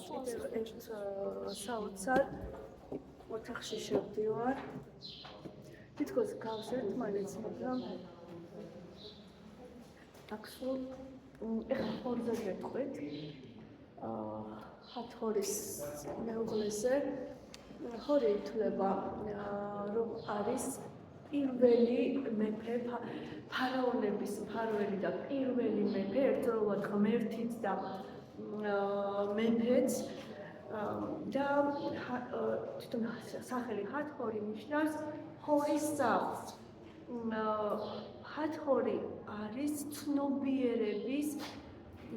კიდევ ერთ საოცარ ოთახში შევდივარ. თითქოს გავს ერთმანეთს, მაგრამ აქ სულ ეხლა ხორზე გეტყვით. ჰათჰორის მეუღლეზე ხორი ითვლება, რომ არის პირველი მეფე, ფარაონების ფარველი და პირველი მეფე, ერთდროულად ღმერთიც და მეფეც და თვითონ სახელი ჰათჰორი ნიშნავს ჰორის სახლს. ჰათჰორი არის ცნობიერების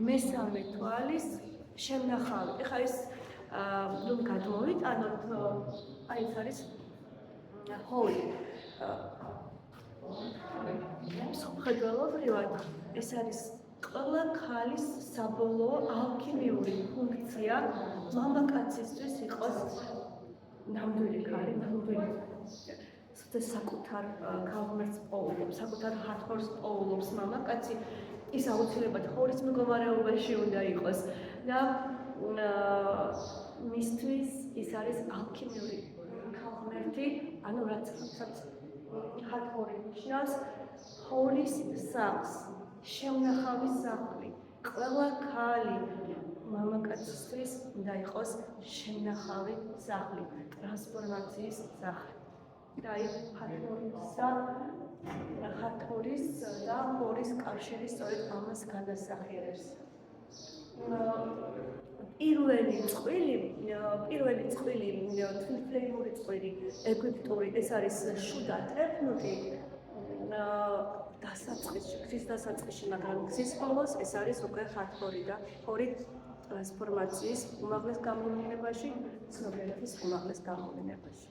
მესამე თვალის შემნახავი. ეხლა ეს რომ გადმოვიტანოთ, აი ეს არის ჰორი. მსოფლმხედველობრივად ეს არის ყველა ქალის საბოლოო ალქიმიური ფუნქცია მამაკაცისთვის იყოს ნამდვილი ქალი, ნამდვილი საკუთარ ქალღმერთს პოულობს, საკუთარ ჰათჰორს პოულობს მამაკაცი, ის აუცილებლად ჰორის მდგომარეობაში უნდა იყოს და მისთვის ის არის ალქიმიური ქალღმერთი, ანუ რაც ჰათჰორი ნიშნავს ჰორის სახლს, შემნახავის სახლი. ყველა ქალი მამაკაცისთვის უნდა იყოს შემნახავი სახლი, ტრანსფორმაციის სახლი. და აი ჰათჰორის და ჰორის კავშირი სწორედ ამას განასახიერებს. პირველი წყვილი, თვითმფრენური წყვილი, ეგვიპტური, ეს არის შუდა ტეფნუტი, გზის დასაწყისში, მაგრამ გზის ბოლოს ეს არის უკვე ჰათჰორი და ჰორი ტრანსფორმაციის უმაღლეს გამოვლინებაში, ცნობიერების უმაღლეს გამოვლინებაში.